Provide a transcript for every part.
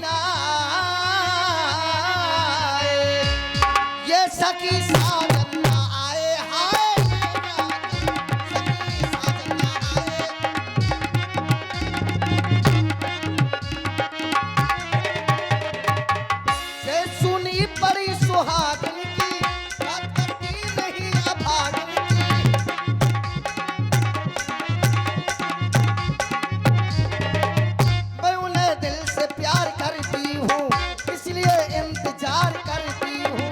ना आए, ये सखी साजन ना आए, हाय सखी साजन ना आए। से सुनी पड़ी सुहागन की, बात करती नहीं अभागन की। मैं उन्हें दिल से प्यार करती हूँ, इसलिए इंतजार करती हूँ।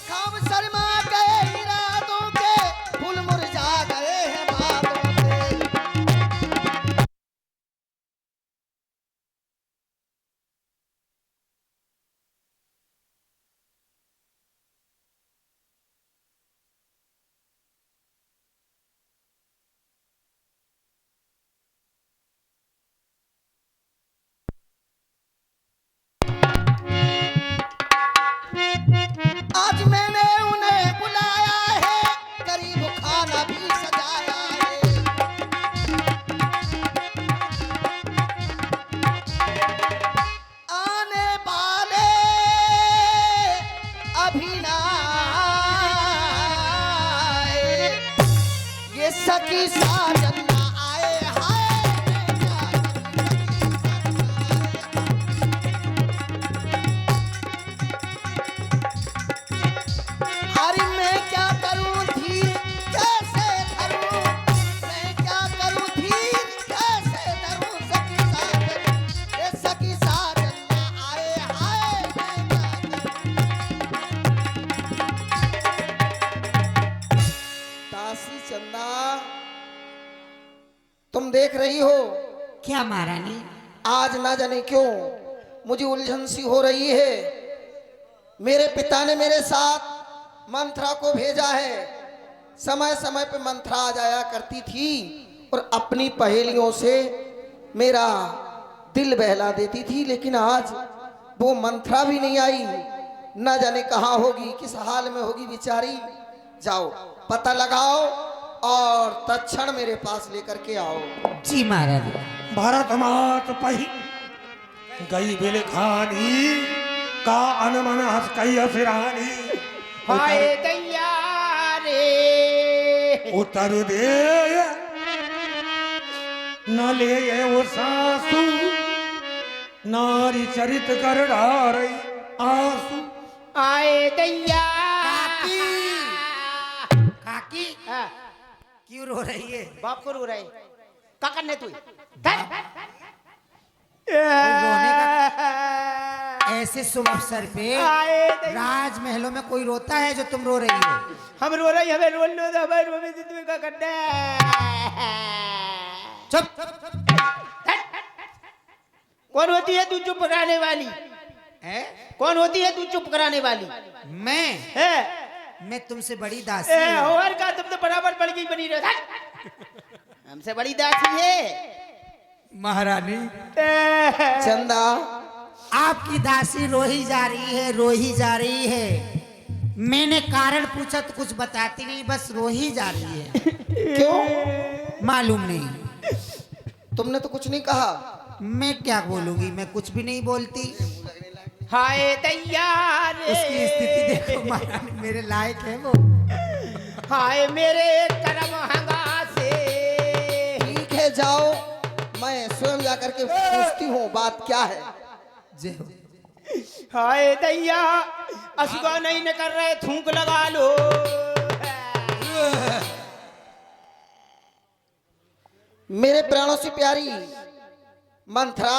खाब शर्मा गए इरादों के, फूल मुरझा गए हैं बातों के। आज मैंने उन्हें बुलाया है, करीब खाना भी सजाया है। आने वाले अभी ना आए, ये सखी साजन ना आए, हाय मैं क्या करूं सखी साजन। अरे मैं क्या करूं धीर कैसे धरूं, मैं क्या करूं धीर कैसे धरूं सखी साजन, ये सखी साजन ना आए, हाय मैं क्या करूं। दासी चंदा, तुम देख रही हो क्या महारानी? आज ना जाने क्यों मुझे उलझन सी हो रही है। मेरे पिता ने मेरे साथ मंत्रा को भेजा है। समय समय पे मंत्रा आ जाया करती थी और अपनी पहेलियों से मेरा दिल बहला देती थी, लेकिन आज वो मंत्रा भी नहीं आई। न जाने कहाँ होगी, किस हाल में होगी बेचारी। जाओ पता लगाओ और तत्क्षण मेरे पास लेकर के आओ। जी महारानी। भारत मात पही गई बिल खानी का अनमन हस कई असरानी। हाय दैया रे, उतर दे न ले वो सासू, नारी चरित कर डारई आंसू। आए दैया काकी हाँ, क्यों रो रही है? बाप को रो रहे क्या करने तू? रोने ऐसे शुभ अवसर पे आए दैया। राजमहलों में कोई रोता है जो तुम रो रही हो? हम रो रहे, हमें रोल लो, हमें रोने दे, तुम्हें क्या करना है? चुप। कौन होती है तू चुप कराने वाली? है? कौन होती है तू चुप कराने वाली? मैं है मैं तुमसे बड़ी दासी हूँ। और का तुम तो बराबर बड़ गई बनी रहे। हमसे बड़ी दासी है महारानी। चंदा, आपकी दासी रोही जा रही है, रोही जा रही है। मैंने कारण पूछा तो कुछ बताती नहीं, बस रोही जा रही है। क्यों? मालूम नहीं। तुमने तो कुछ नहीं कहा। मैं क्या बोलूंगी, मैं कुछ भी नहीं बोलती। हाय दैया रे, उसकी स्थिति देखो महारानी, मेरे लायक है वो। हाय मेरे करम हंगा से। ठीक है जाओ, मैं स्वयं जाकर के पूछती हूँ बात क्या है। जय हो। हाय दैया, असुगा नहीं न कर रहे, थूक लगा लो। मेरे प्राणों से प्यारी मंत्रा,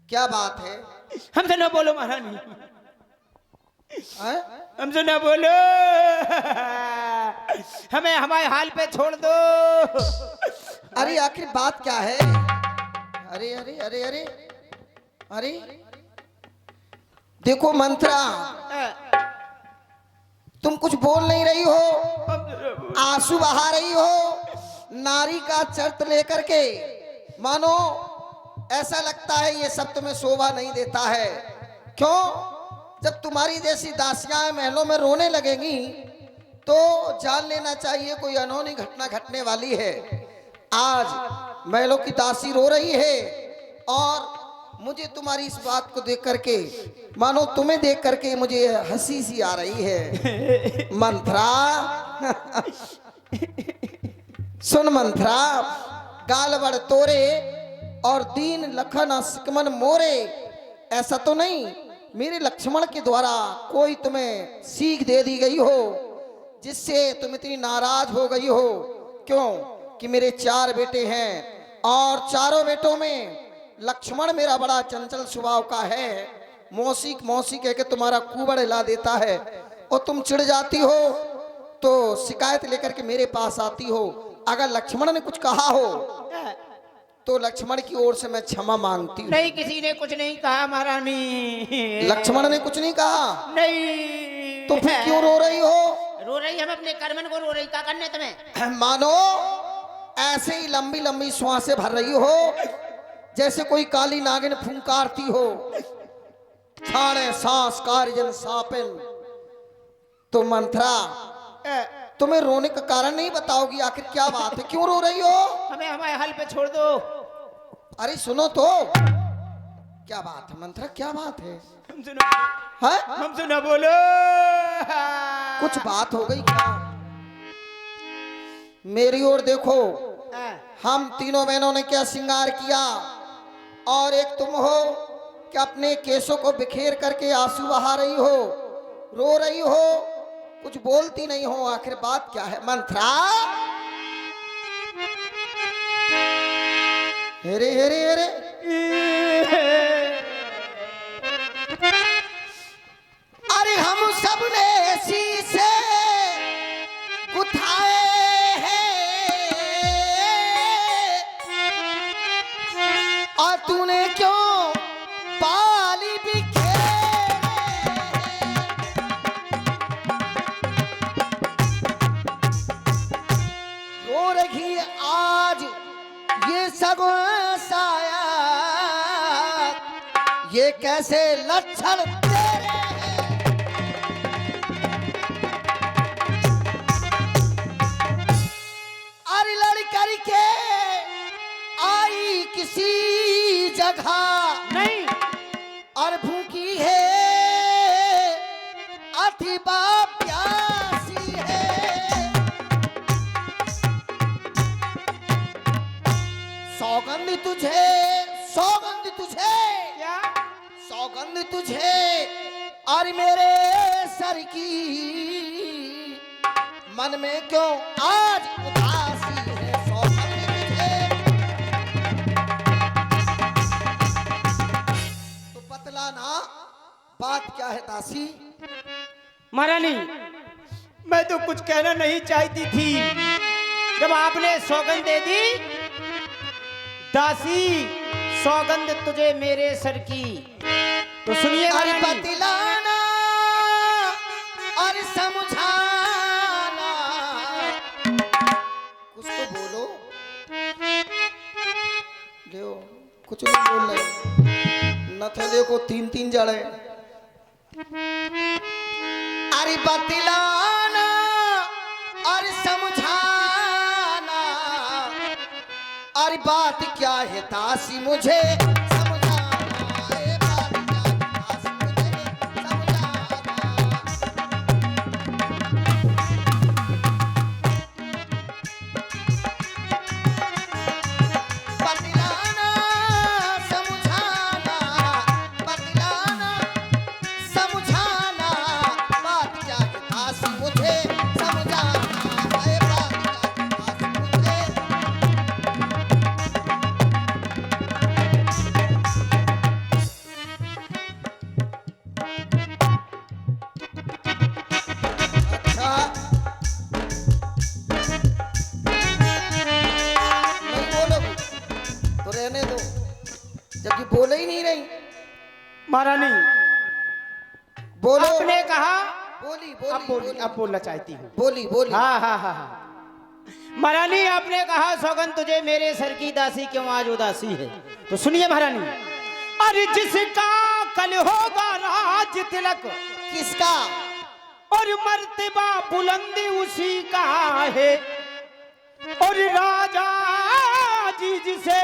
क्या बात है? हमसे न बोलो महारानी, हैं? हमसे न बोलो, हमें हमारे हाल पे छोड़ दो। अरे आखिर बात क्या है? अरे अरे अरे अरे अरे देखो मंत्रा, तुम कुछ बोल नहीं रही हो, आंसू बहा रही हो। नारी का चरित्र लेकर के मानो ऐसा लगता है ये सब तुम्हें शोभा नहीं देता है। क्यों? जब तुम्हारी जैसी दासियां महलों में रोने लगेंगी तो जान लेना चाहिए कोई अनहोनी घटना घटने वाली है। आज महलों की दासी रो रही है और मुझे तुम्हारी इस बात को देख करके, मानो तुम्हें देख करके मुझे हंसी सी आ रही है। मंथरा सुन मंथरा, गाल बड़ तोरे और दीन लखन सिकमन मोरे, ऐसा तो नहीं मेरे लक्ष्मण के द्वारा कोई तुम्हें सीख दे दी गई हो जिससे तुम इतनी नाराज हो गई हो? क्यों कि मेरे 4 बेटे हैं और चारों बेटों में लक्ष्मण मेरा बड़ा चंचल स्वभाव का है। मौसी मौसी कह के तुम्हारा कुबड़ हिला देता है और तुम चिढ़ जाती हो तो शिकायत लेकर के मेरे पास आती हो। अगर लक्ष्मण ने कुछ कहा हो तो लक्ष्मण की ओर से मैं क्षमा मांगती हूँ। नहीं, किसी ने कुछ नहीं कहा महारानी। लक्ष्मण ने कुछ नहीं कहा? नहीं। तो फिर क्यों रो रही हो? रो रही, हम अपने कर्मन को रो रही, क्या करने तुम्हें? मानो ऐसे ही लंबी लंबी श्वासें भर रही हो जैसे कोई काली नागिन फुंकारती हो। छाड़े सांस कार्जन सापिन। तो मंथरा, तुम्हें रोने का कारण नहीं बताओगी? आखिर क्या बात है, क्यों रो रही हो? हमें हमारे हल पे छोड़ दो। अरे सुनो तो, क्या बात है मंथरा, क्या बात है? हमसे ना, है? हमसे ना बोलो। कुछ बात हो गई क्या? मेरी ओर देखो, हम तीनों बहनों ने क्या श्रृंगार किया और एक तुम हो कि अपने केसों को बिखेर करके आंसू बहा रही हो, रो रही हो, कुछ बोलती नहीं हो। आखिर बात क्या है मंथरा? हेरे हेरे हेरे, अरे हम सब ने शीशे गुथाए हैं और तूने क्यों बाली बिखेरे? रो रही आज ये सगुन साया, ये कैसे लक्षण तेरे हैं? अरे लड़कर के आई किसी जगह नहीं, और भूखी है अथिबा प्यासी है। सौगंध तुझे, सौगंध तुझे, क्या? सौगंध तुझे और मेरे सर की, मन में क्यों आज उदासी है? सौगंध तुझे तो बतलाना, बात क्या है दासी? महारानी, मैं तो कुछ कहना नहीं चाहती थी, जब आपने सौगंध दे दी। दासी, सौगंध तुझे मेरे सर की, तो सुनिए अरे महारानी। बतलाना और समझाना, कुछ तो बोलो। देखो कुछ नहीं बोल रहे, न थे देखो 3-3 जड़े। अरे बतलाना और समझाना, अरे बात क्या है दासी मुझे समझाना, ये बात क्या है दासी मुझे समझाना। बतलाना समझाना, बतलाना समझाना, बात क्या है दासी मुझे समझाना, ये बात क्या है जबकि बोले ही नहीं रही। महारानी, बोलो। आपने कहा, बोली अब बोली बोली, अब बोलना चाहती हूँ। बोली बोली। हाँ हाँ हाँ हाँ। महारानी, आपने कहा सौगंध तुझे मेरे सर की दासी, क्यों आज उदासी है? तो सुनिए महारानी, अरे जिसका कल होगा राज तिलक, किसका? और मर्तबा बुलंदी उसी का है। और राजा जी जिसे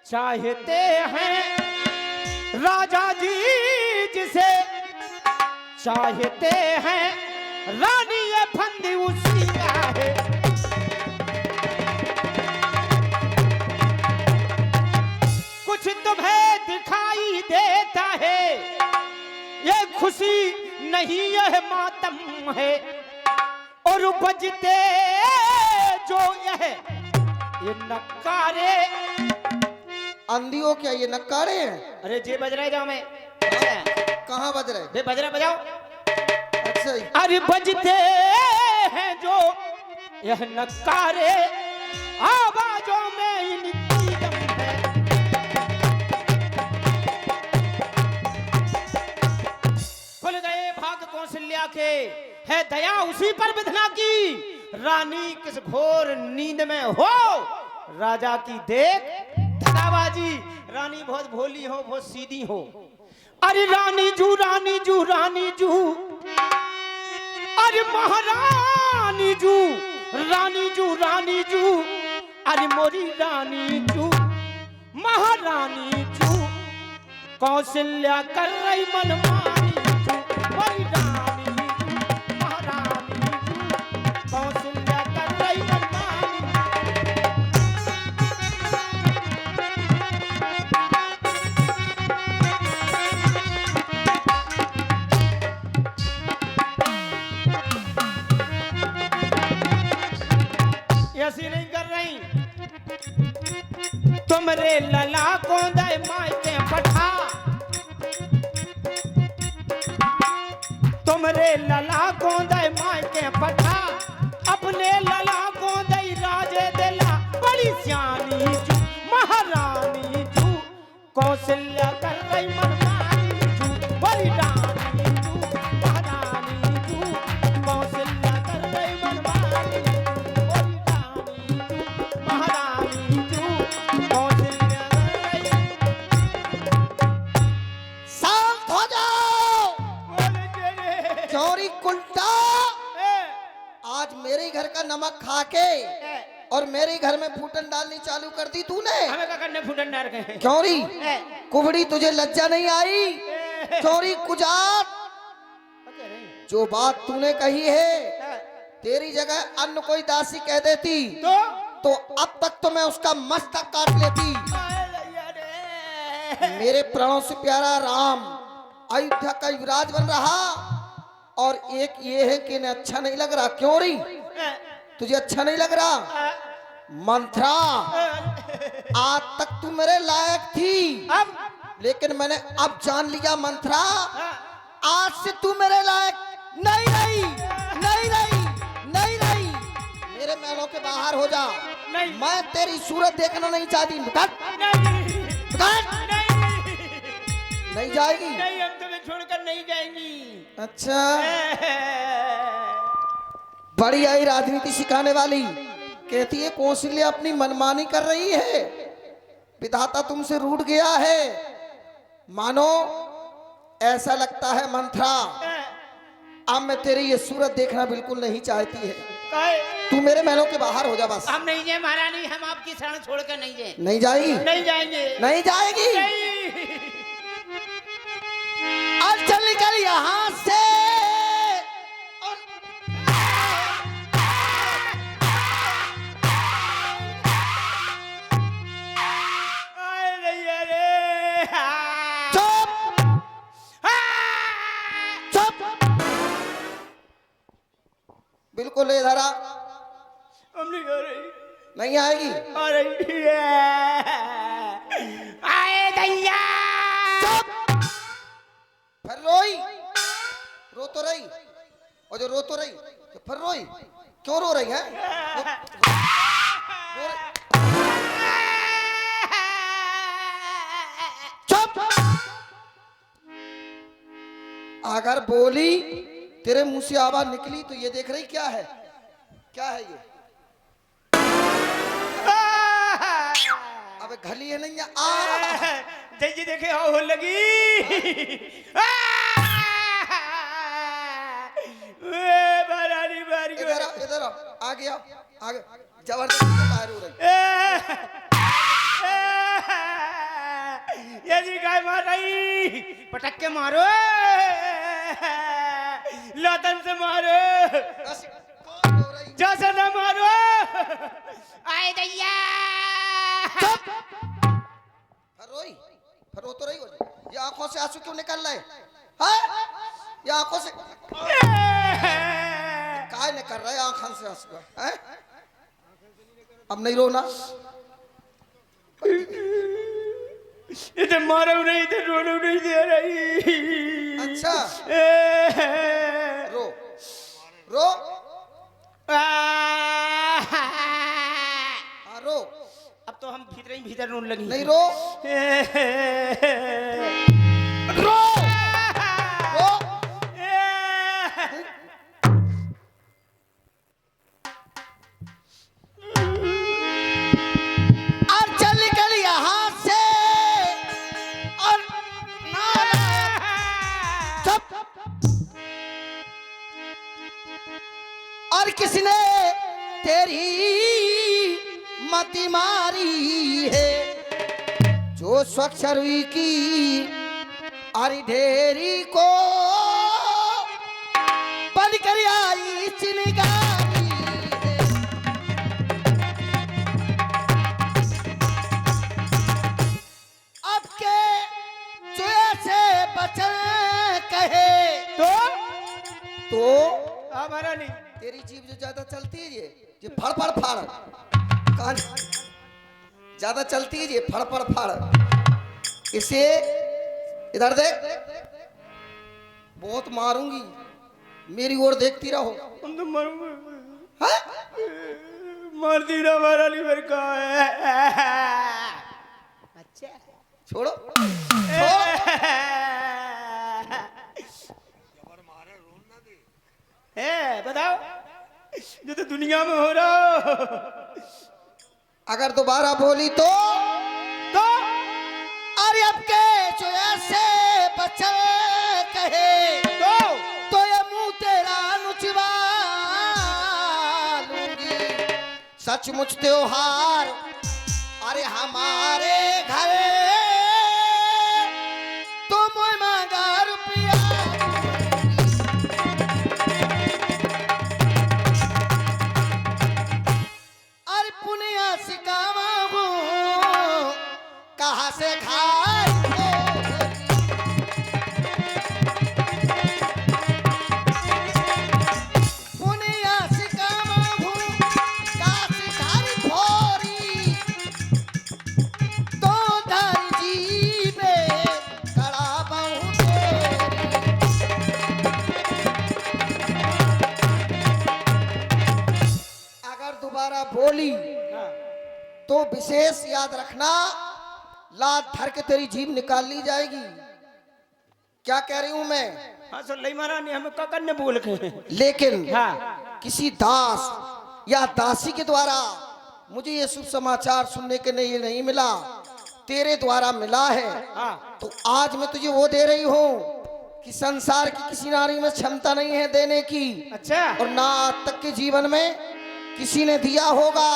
चाहते हैं, राजा जी जिसे चाहते हैं, रानी ये फंदी उसी का है। कुछ तुम्हें दिखाई देता है, ये खुशी नहीं यह मातम है। और बजते जो ये नक्कारे, अंधियों क्या ये नक्कारे हैं? अरे जे बज रहे जाओ मैं कहाँ बज रहे? बे बज रहा बजाओ। अच्छा ही। अरे बजते हैं जो यह नक्कारे, आवाजों में इनकी दम है। खुल गए भाग कौशल्या के, है दया उसी पर विधना की। रानी किस घोर नींद में हो, राजा की देख धगाबाजी। रानी बहुत भोली हो, बहुत सीधी हो। अरे रानी जू रानी जू रानी जू, अरे महारानी जू रानी जू रानी जू, अरे मोरी रानी जू महारानी जू। कौशल्या कर रही मनमानी जू, मोरी रानी जू महारानी जू। कौशल्या कर रही मनमानी। ऐसी नहीं कर रही। तुमरे लला को दे मायके पठा, तुमरे लला को दे मायके पठा, अपने लला को दे राजे दिला। बड़ी सियानी जू महारानी जू, कौशल्या कर रही मनमानी जू। बड़ी रानी जू महारानी जू, कौशल्या कर रही मनमानी जू। शांत हो जाओ। चौरी कुंटा, आज मेरे घर का नमक खा के और मेरे घर में फूटन डालनी चालू कर दी तूने। हमें क्या करने फूटन डाल के? चौरी कुबड़ी, तुझे लज्जा नहीं आई? चौरी कुजात, जो बात तूने कही है, तेरी जगह अन्य कोई दासी कह देती तो अब तक तो मैं उसका मस्तक काट लेती। मेरे प्राणों से प्यारा राम अयोध्या का युवराज बन रहा, और एक ये है कि इन्हें अच्छा नहीं लग रहा। क्यों रही? तुझे अच्छा नहीं लग रहा? मंथरा, आज तक तू मेरे लायक थी, लेकिन मैंने अब जान लिया मंथरा, आज से तू मेरे लायक नहीं रही, नहीं रही, नहीं रही। मेरे महलों के बाहर हो जा। नहीं। मैं तेरी सूरत देखना नहीं चाहती। नहीं जाएगी? नहीं, हम तुम्हें छोड़कर नहीं जाएंगी। अच्छा, बड़ी आई राजनीति सिखाने वाली। कहती है कौशल्या अपनी मनमानी कर रही है, विधाता तुमसे रूठ गया है। मानो ऐसा लगता है मंथरा, अब मैं तेरी ये सूरत देखना बिल्कुल नहीं चाहती है। तू मेरे महलों के बाहर हो जा बस। हम नहीं जाए महारानी, हम आपकी शरण छोड़कर नहीं जाए। नहीं जाएगी? नहीं जाएंगे। नहीं जाएगी? नहीं। आज चल निकल यहाँ से। बिल्कुल इधर आ। हम नहीं आ रही। नहीं आएगी? आ रही है। आए दैया। फिर रोई, रो तो रही, और जो रो तो रही तो फिर रोई। क्यों रो रही है? चुप। अगर बोली, तेरे मुंह से आवाज निकली तो ये देख रही क्या है? क्या है ये? अबे घली है नहीं जय जी देखे हो लगी। आ गया आ गया जबरदस्ती बाहर हो रही ये जी गाय मार रही पटक के मारो लतन से मारो ऐसी कौन हो रही जैसे न मारो आए दैया फिर रो तो रही हो ये आंखों से आंसू क्यों निकल रहे हैं ये आंखों से काय निकल रहा है आंखों से आंसू हैं अब नहीं रोना इधर मारो नहीं इधर रोनो नहीं दे रही अच्छा रो रो हाँ रो अब तो हम भीतर ही भीतर रोने लगी नहीं रो रो रो अब चल निकल यहाँ से और चुप और किसने तेरी मति मारी है जो स्वच्छ रुई की अरे ढेरी को बन कर आई चिनगारी है अब के चुए से बचन कहे तो हमारा नहीं तेरी जीभ जो ज्यादा चलती है ये फड़ फड़ फाड़ कान ज्यादा चलती है ये फड़ फड़ फाड़ इसे इधर देख बहुत मारूंगी मेरी ओर देखती रहो हम तो मरूंगा हाँ? मार दी ना हमारा नहीं मेरे का अच्छा छोड़ो है बताओ जो तो दुनिया में हो रहा अगर दोबारा बोली तो अरे अब के जो ऐसे बचन कहे तो ये मुंह तेरा नुचवा लूंगी सचमुच त्योहार अरे हमारे घर तो मुझ मांगा रुपया अरे पुनिया सिकावा हूँ कहाँ से खाए पुनिया सिकावा हूँ कहाँ से खाई भोरी तो धर जी में कड़ा बहु अगर दोबारा बोली तो विशेष याद रखना लात धर के तेरी जीभ निकाल ली जाएगी क्या कह रही हूं मैं हाँ सो लई मारा नहीं हमें ककन ने बोल के लेकिन हाँ किसी दास या दासी के द्वारा मुझे ये शुभ समाचार सुनने के लिए नहीं मिला तेरे द्वारा मिला है हाँ तो आज मैं तुझे वो दे रही हूँ कि संसार की किसी नारी में क्षमता नहीं है देने की अच्छा और ना आज तक के जीवन में किसी ने दिया होगा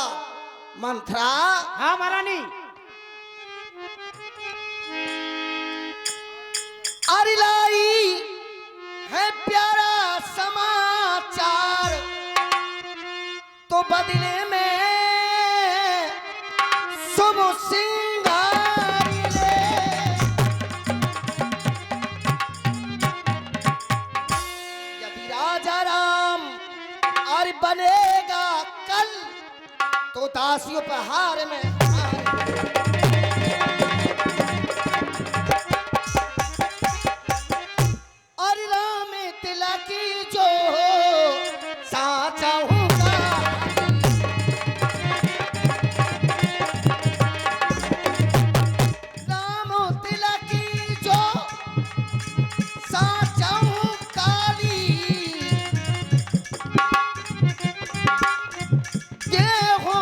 मंत्रा हाँ महारानी अरिलाई है प्यारा समाचार तो बदले में शुभ सिंगार ले यदि राजा राम और बनेगा कल तो दासियों पर हार में और राम तिलक जो साचा होगा राम तिलक जो साचा काली देहो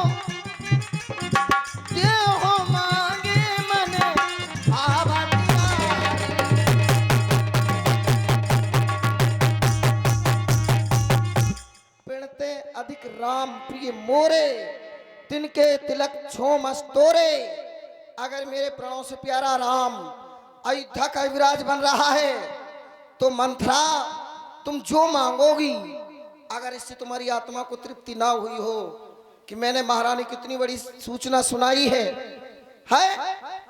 मोरे, तिनके तिलक छो मस्तोरे। अगर मेरे प्राणों से प्यारा राम अयोध्या का विराज बन रहा है तो मंथरा तुम जो मांगोगी, अगर इससे तुम्हारी आत्मा को तृप्ति ना हुई हो कि मैंने महारानी कितनी बड़ी सूचना सुनाई है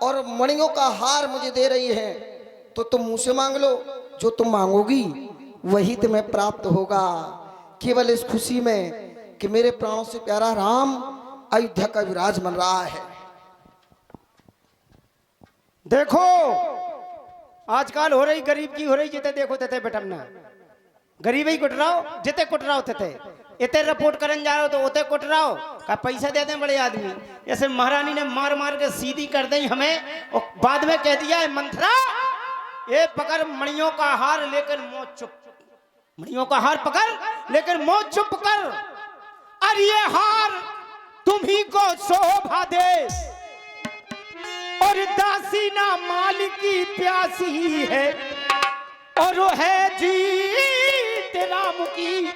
और मणियों का हार मुझे दे रही है, तो तुम मुंह से मांग लो, जो तुम मांगोगी वही तुम्हें प्राप्त होगा। केवल इस खुशी में कि मेरे प्राणों से प्यारा राम अयोध्या का विराज बन रहा है। देखो आजकल हो रही गरीब की हो रही, जिते देखो तेते बेटमना गरीब ही कुटराओ, जिते कुटराओ तेते इते रिपोर्ट करन जा रहे हो तो उते कुटराओ का पैसा दे दें बड़े आदमी। ऐसे महारानी ने मार मार के सीधी कर दी हमें और बाद में कह दिया है मंथरा ये पकड़ मणियों का हार लेकर मौत चुप, मणियों का हार पकड़ लेकर मौत चुप कर। और ये हार तुम्ही को शोभा दे और दासी ना माल की प्यासी है और वो है जीत राम की।